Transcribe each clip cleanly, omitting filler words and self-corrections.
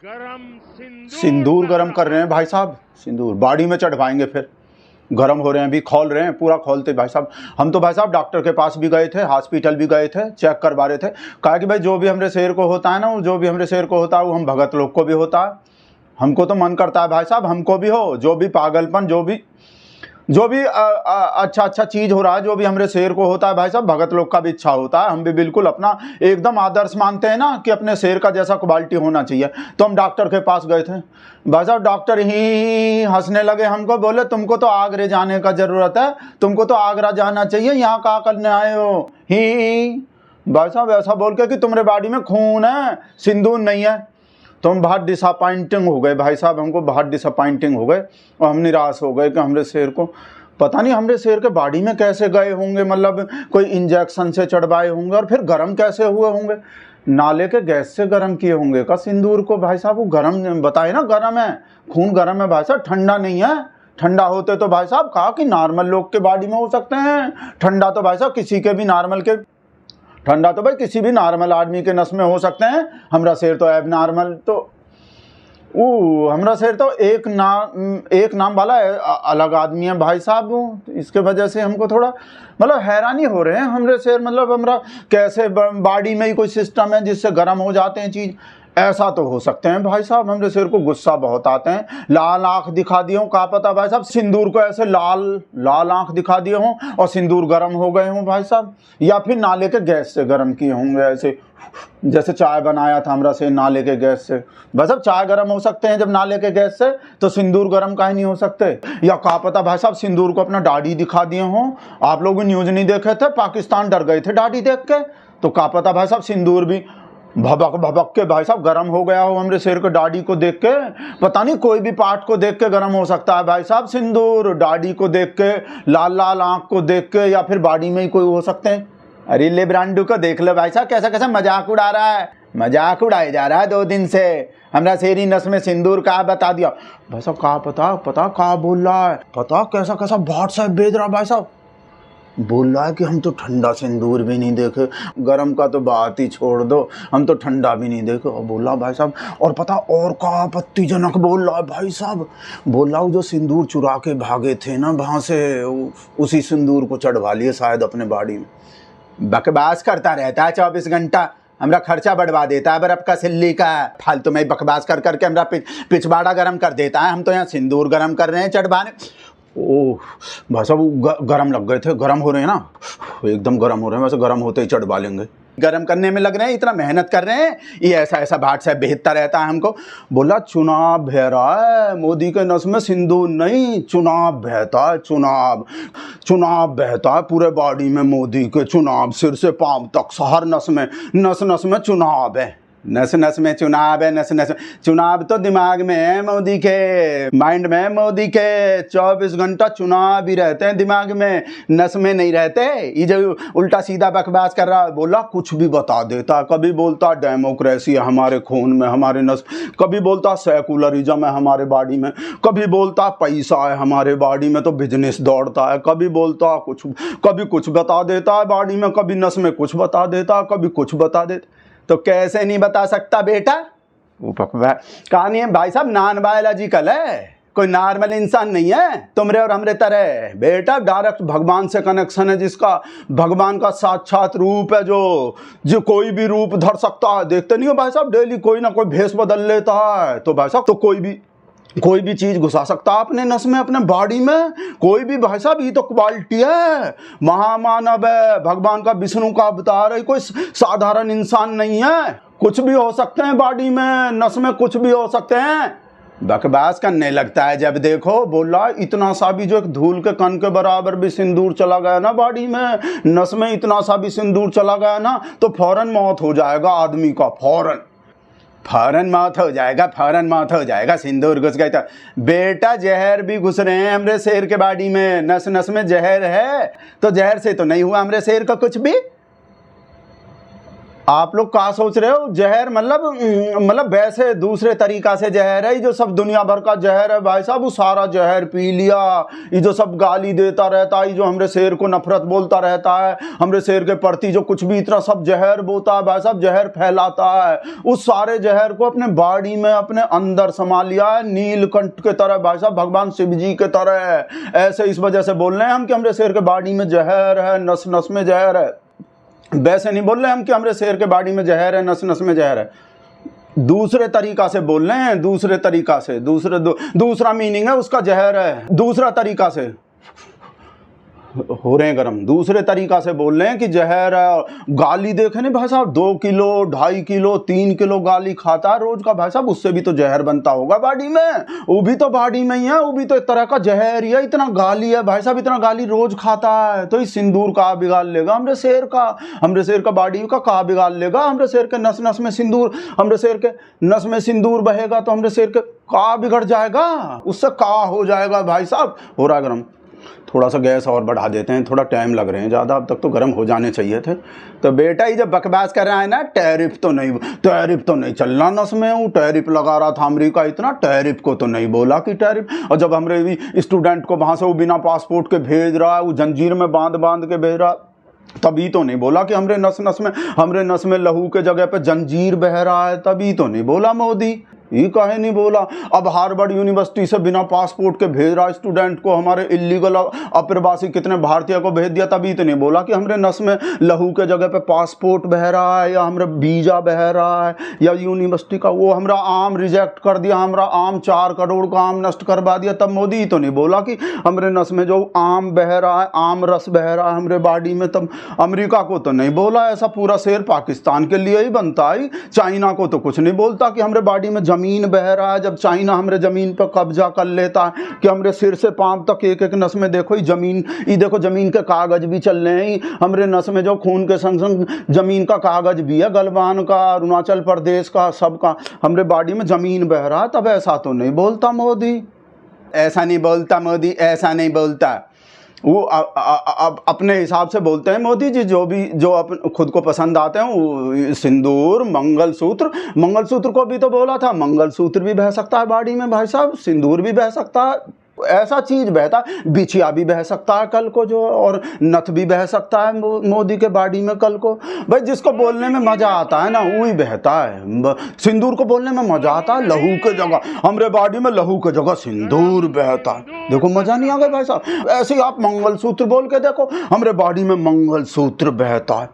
गरम सिंदूर गरम कर रहे हैं भाई साहब। सिंदूर बाड़ी में चढ़वाएंगे, फिर गरम हो रहे हैं, अभी खोल रहे हैं, पूरा खोलते भाई साहब। हम तो भाई साहब डॉक्टर के पास भी गए थे, हॉस्पिटल भी गए थे, चेक करवा रहे थे। कहा कि भाई जो भी हमारे शेर को होता है ना, जो भी हमारे शेर को होता है वो हम भगत लोग को भी होता है। हमको तो मन करता है भाई साहब हमको भी हो, जो भी पागलपन, जो भी अच्छा चीज़ हो रहा है, जो भी हमारे शेर को होता है भाई साहब, भगत लोग का भी इच्छा होता है। हम भी बिल्कुल अपना एकदम आदर्श मानते हैं ना कि अपने शेर का जैसा क्वालिटी होना चाहिए। तो हम डॉक्टर के पास गए थे भाई साहब, डॉक्टर ही हंसने लगे हमको, बोले तुमको तो आगरा जाने का ज़रूरत है, तुमको तो आगरा जाना चाहिए, यहाँ क्या करने आए हो ही भाई साहब। ऐसा बोल के कि तुम्हारे बॉडी में खून है, सिंदूर नहीं है। तो हम बहुत डिसअपॉइंटिंग हो गए भाई साहब, हमको बहुत डिसअपॉइंटिंग हो गए और हम निराश हो गए कि हमारे शेर को पता नहीं हमारे शेर के बॉडी में कैसे गए होंगे, मतलब कोई इंजेक्शन से चढ़वाए होंगे और फिर गर्म कैसे हुए होंगे, नाले के गैस से गर्म किए होंगे का सिंदूर को भाई साहब। वो गर्म बताए ना, गर्म है, खून गर्म है भाई साहब, ठंडा नहीं है। ठंडा होते तो भाई साहब कहा कि नॉर्मल लोग के बॉडी में हो सकते हैं, ठंडा तो भाई साहब किसी के भी नॉर्मल के, ठंडा तो भाई किसी भी नॉर्मल आदमी के नस में हो सकते हैं। हमारा शेर तो एब नॉर्मल, तो हमारा शेर तो एक नाम वाला अलग आदमी है भाई साहब। इसके वजह से हमको थोड़ा मतलब हैरानी हो रहे हैं हमारे शेर, मतलब हमारा कैसे बॉडी में ही कोई सिस्टम है जिससे गर्म हो जाते हैं चीज़, ऐसा तो हो सकते हैं भाई साहब। हमारे शेर को गुस्सा बहुत आते हैं, लाल आंख दिखा दिए हों, क्या पता भाई साहब सिंदूर को ऐसे लाल आंख दिखा दिए हों और सिंदूर गर्म हो गए हों भाई साहब, या फिर नाले के गैस से गर्म किए होंगे, ऐसे जैसे चाय बनाया था हमरा से नाले के गैस से। भाई साहब चाय गर्म हो सकते हैं जब नाले के गैस से, तो सिंदूर गर्म काहे नहीं हो सकते। या क्या पता भाई साहब सिंदूर को अपना दाढ़ी दिखा दिए हों। आप लोग न्यूज़ नहीं देखे थे, पाकिस्तान डर गए थे दाढ़ी देख के, तो क्या पता भाई साहब सिंदूर भी भबक के भाई साहब गर्म हो गया हो हमारे शेर को दाढ़ी को देख के। पता नहीं कोई भी पार्ट को देख के गर्म हो सकता है भाई साहब सिंदूर, दाढ़ी को देख के, लाल आंख को देख के, या फिर बॉडी में ही कोई हो सकते हैं। अरे ले ब्रांडू को देख लो भाई साहब, कैसा कैसा मजाक उड़ा रहा है, मजाक उड़ाया जा रहा है 2 दिन से। हमरा शेरी नस में सिंदूर का बता दिया भाई साहब, कहा पता कहा बोल रहा है, पता कैसा कैसा व्हाट्सएप भेज रहा भाई साहब, बोल रहा है कि हम तो ठंडा सिंदूर भी नहीं देखे, गरम का तो बात ही छोड़ दो, हम तो ठंडा भी नहीं देखे। और बोल रहा भाई साहब, और पता और का आपत्तिजनक बोल रहा है भाई साहब, बोल रहा हूँ जो सिंदूर चुरा के भागे थे ना वहाँ से, उसी सिंदूर को चढ़वा लिए शायद अपने बाड़ी में। बकवास करता रहता है 24 घंटा, हमरा खर्चा बढ़वा देता है बर्फ का सिल्ली का, फालतू में बकवास कर करके हमरा पिछवाड़ा गर्म कर देता है। हम तो यहाँ सिंदूर गर्म कर रहे हैं चढ़वाने। ओह भाई साहब गरम लग गए थे, गरम हो रहे हैं ना, एकदम गरम हो रहे हैं, वैसे गरम होते ही चढ़वा लेंगे। गरम करने में लग रहे हैं, इतना मेहनत कर रहे हैं, ये ऐसा व्हाट्सएप भेजता रहता है हमको। बोला चुनाव बह रहा है, मोदी के नस में सिंदूर नहीं, चुनाव बहता है, चुनाव बहता है पूरे बॉडी में मोदी के, चुनाव सिर से पांव तक, हर नस में चुनाव है, नस नस में चुनाव है, नस नस में चुनाव तो दिमाग में है मोदी के, माइंड में मोदी के, 24 घंटा चुनाव ही रहते हैं दिमाग में, नस में नहीं रहते। ये जो उल्टा सीधा बकवास कर रहा है, बोला कुछ भी बता देता, कभी बोलता डेमोक्रेसी है हमारे खून में, हमारे नस, कभी बोलता सेकुलरिज्म है हमारे बॉडी में, कभी बोलता पैसा है हमारे बॉडी में तो बिजनेस दौड़ता है, कभी बोलता कभी कुछ बता देता है बॉडी में, कभी नस में कुछ बता देता, कभी कुछ बता देता। तो कैसे नहीं बता सकता बेटा, वो कहानी है भाई साहब, नॉन बायोलॉजिकल है, कोई नॉर्मल इंसान नहीं है तुमरे और हमरे तरह बेटा, डायरेक्ट भगवान से कनेक्शन है जिसका, भगवान का साक्षात रूप है जो कोई भी रूप धर सकता है। देखते नहीं हो भाई साहब, डेली कोई ना कोई भेष बदल लेता है, तो भाई साहब तो कोई भी चीज घुसा सकता है अपने नस में, अपने बॉडी में, कोई भी भाई साहब, ये तो क्वालिटी है, महामानव है, भगवान का विष्णु का अवतार है, कोई साधारण इंसान नहीं है, कुछ भी हो सकते हैं बॉडी में, नस में कुछ भी हो सकते हैं। बकवास करने लगता है जब देखो, बोला इतना सा भी जो एक धूल के कण के बराबर भी सिंदूर चला गया ना बॉडी में, नस में इतना सा भी सिंदूर चला गया ना, तो फौरन मौत हो जाएगा आदमी का, फौरन मौत हो जाएगा, सिंदूर घुस गए तो। बेटा जहर भी घुस रहे हैं हमरे शेर के बॉडी में, नस नस में जहर है, तो जहर से तो नहीं हुआ हमरे शेर का कुछ भी। आप लोग क्या सोच रहे हो? जहर मतलब वैसे दूसरे तरीका से जहर है। ये जो सब दुनिया भर का जहर है भाई साहब, वो सारा जहर पी लिया। ये जो सब गाली देता रहता है, ये जो हमरे शेर को नफरत बोलता रहता है, हमरे शेर के प्रति जो कुछ भी इतना सब जहर बोता है भाई साहब, जहर फैलाता है, उस सारे जहर को अपने बॉडी में अपने अंदर समा लिया है, नीलकंठ के तरह भाई साहब, भगवान शिव जी के तरह। ऐसे इस वजह से बोल रहे हैं हम कि हमरे शेर के बॉडी में जहर है, नस नस में जहर है। वैसे नहीं बोल रहे हम कि हमरे शेर के बॉडी में जहर है, नस नस में जहर है। दूसरे तरीका से बोल रहे हैं, दूसरे तरीका से, दूसरा मीनिंग है उसका, जहर है। दूसरा तरीका से हो रहे हैं गरम, दूसरे तरीका से बोल रहे हैं कि जहर है। गाली देखे नहीं भाई साहब, 2 किलो 2.5 किलो 3 किलो गाली खाता है रोज का भाई साहब, उससे भी तो जहर बनता होगा बॉडी में। वो भी तो बॉडी में ही है, वो भी तो एक तरह का जहर ही है। इतना गाली है भाई साहब, इतना गाली रोज खाता है, तो इस सिंदूर का बिगाड़ लेगा हमरे शेर का, हमरे शेर का बॉडी का कहा बिगाड़ लेगा। हमरे शेर के नस नस में सिंदूर, हमरे शेर के नस में सिंदूर बहेगा तो हमरे शेर के कहा बिगड़ जाएगा, उससे कहा हो जाएगा भाई साहब। हो रहा गरम, थोड़ा सा गैस और बढ़ा देते हैं, थोड़ा टाइम लग रहे हैं ज़्यादा, अब तक तो गर्म हो जाने चाहिए थे। तो बेटा ये जब बकवास कर रहा है ना, टैरिफ तो नहीं चलना नस में, वो टैरिफ लगा रहा था अमेरिका इतना, टैरिफ को तो नहीं बोला कि टैरिफ। और जब हमरे भी स्टूडेंट को वहाँ से वो बिना पासपोर्ट के भेज रहा है, वो जंजीर में बांध के भेज रहा, तभी तो नहीं बोला कि हमरे नस में लहू के जगह पे जंजीर बह रहा है, तभी तो नहीं बोला मोदी। ये काहे नहीं बोला? अब हार्वर्ड यूनिवर्सिटी से बिना पासपोर्ट के भेज रहा स्टूडेंट को, हमारे इलीगल अप्रवासी कितने भारतीय को भेज दिया, तभी तो नहीं बोला कि हमरे नस में लहू के जगह पे पासपोर्ट बह रहा है, या हमरे वीजा बह रहा है, या यूनिवर्सिटी का वो हमरा आम रिजेक्ट कर दिया, हमरा आम 4 करोड़ का आम नष्ट करवा दिया, तब मोदी तो नहीं बोला कि हमरे नस में जो आम बह रहा है, आम रस बह रहा है हमरे बॉडी में, तब अमेरिका को तो नहीं बोला। ऐसा पूरा शेर पाकिस्तान के लिए ही बनता है। चाइना को तो कुछ नहीं बोलता कि हमरे बॉडी में जमीन बह रहा है, जब चाइना हमरे जमीन पर कब्जा कर लेता है कि हमरे सिर से पांव तक एक एक नस में देखो ये देखो जमीन के कागज भी चल रहे हैं, हमरे नस में जो खून के संग संग जमीन का कागज भी है, गलवान का, अरुणाचल प्रदेश का, सबका हमरे बॉडी में जमीन बह रहा है, तब ऐसा तो नहीं बोलता मोदी। ऐसा नहीं बोलता मोदी, ऐसा नहीं बोलता। वो अब अपने हिसाब से बोलते हैं मोदी जी, जो खुद को पसंद आते हैं। वो सिंदूर, मंगलसूत्र को भी तो बोला था, मंगलसूत्र भी बह सकता है बॉडी में भाई साहब, सिंदूर भी बह सकता है, ऐसा चीज बहता है, बिछिया भी बह सकता है कल को जो, और नथ भी बह सकता है मोदी के बॉडी में कल को। भाई जिसको बोलने में मजा आता है ना वही बहता है। सिंदूर को बोलने में मजा आता है, लहू के जगह हमरे बॉडी में लहू के जगह सिंदूर बहता है, देखो मजा नहीं आ गया भाई साहब। ऐसे ही आप मंगलसूत्र बोल के देखो, हमरे बॉडी में मंगलसूत्र बहता है,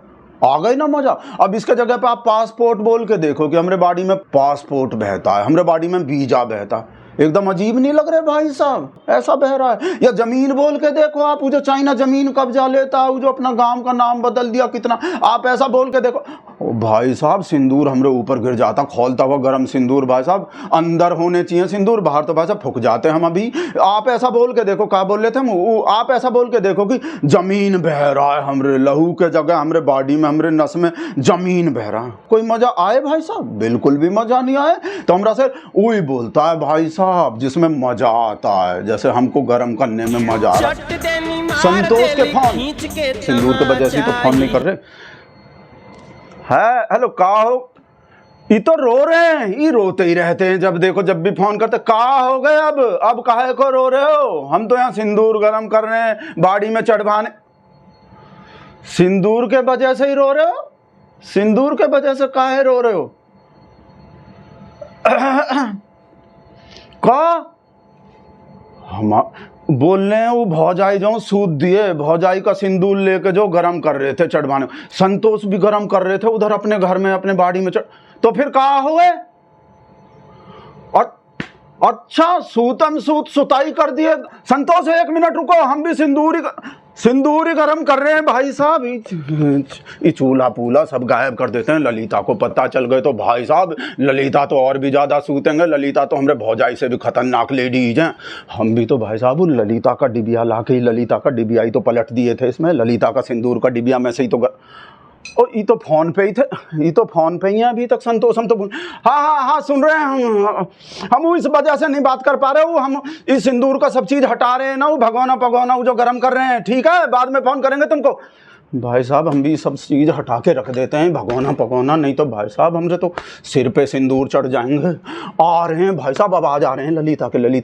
आ गई ना मजा। अब इसके जगह पे आप पासपोर्ट बोल के देखो कि हमरे बॉडी में पासपोर्ट बहता है, हमरे बॉडी में वीजा बहता है, एकदम अजीब नहीं लग रहे भाई साहब? ऐसा बह रहा है। या जमीन बोल के देखो आप, वो जो चाइना जमीन कब्जा लेता है, वो जो अपना गांव का नाम बदल दिया कितना, आप ऐसा बोल के देखो। ओ भाई साहब, सिंदूर हमरे ऊपर गिर जाता, खोलता हुआ गर्म सिंदूर भाई साहब, अंदर होने चाहिए सिंदूर, बाहर तो भाई साहब फूक जाते हम अभी। आप ऐसा बोल के देखो, क्या बोल रहे थे हम, आप ऐसा बोल के देखो कि जमीन बह रहा है हमरे लहू के जगह, हमरे बॉडी में, हमरे नस में जमीन बह रहा है, कोई मजा आए भाई साहब? बिल्कुल भी मजा नहीं आए। तो हमरा से वही बोलता है भाई साहब जिसमें मजा आता है, जैसे हमको गर्म करने में मजा आ रहा है। संतोष के फोन, सिंदूर के वजह से तो फोन नहीं कर रहे है। हेलो, का हो? ये तो रो रहे हैं, ये रोते ही रहते हैं जब देखो, जब भी फोन करते। का हो गए अब काहे को रो रहे हो? हम तो यहाँ सिंदूर गर्म कर रहे हैं, बाड़ी में चढ़वाने। सिंदूर के वजह से ही रो रहे हो? सिंदूर के वजह से काहे रो रहे हो? का हम बोल रहे हैं, वो भौजाई जो सूद दिए, भौजाई का सिंदूर लेके जो गरम कर रहे थे चढ़वाने, संतोष भी गरम कर रहे थे उधर अपने घर में, अपने बाड़ी में तो फिर कहा हुए? और अच्छा, सुताई कर दिए। संतोष 1 मिनट रुको, हम भी सिंदूर ही गरम कर रहे हैं भाई साहब। ये चूल्हा पूला सब गायब कर देते हैं। ललिता को पता चल गए तो भाई साहब, ललिता तो और भी ज्यादा सूतेंगे। ललिता तो हमरे भौजाई से भी खतरनाक लेडीज हैं। हम भी तो भाई साहब ललिता का डिबिया ला के, ललिता का डिबिया ही तो पलट दिए थे इसमें, ललिता का सिंदूर का डिबिया में से ही तो और ये तो फोन पे ही थे, ये तो फोन पे ही हैं अभी तक संतोष। हम तो हाँ सुन रहे हैं हम इस वजह से नहीं बात कर पा रहे हो, हम इस सिंदूर का सब चीज हटा रहे हैं ना, वो भगवाना पगवाना वो जो गर्म कर रहे हैं। ठीक है, बाद में फोन करेंगे तुमको। भाई साहब हम भी सब चीज़ हटा के रख देते हैं, भगोना पगोना, नहीं तो भाई साहब हमसे तो सिर पे सिंदूर चढ़ जाएंगे। आ रहे हैं भाई साहब, अब आ जा रहे हैं ललिता के, ललिता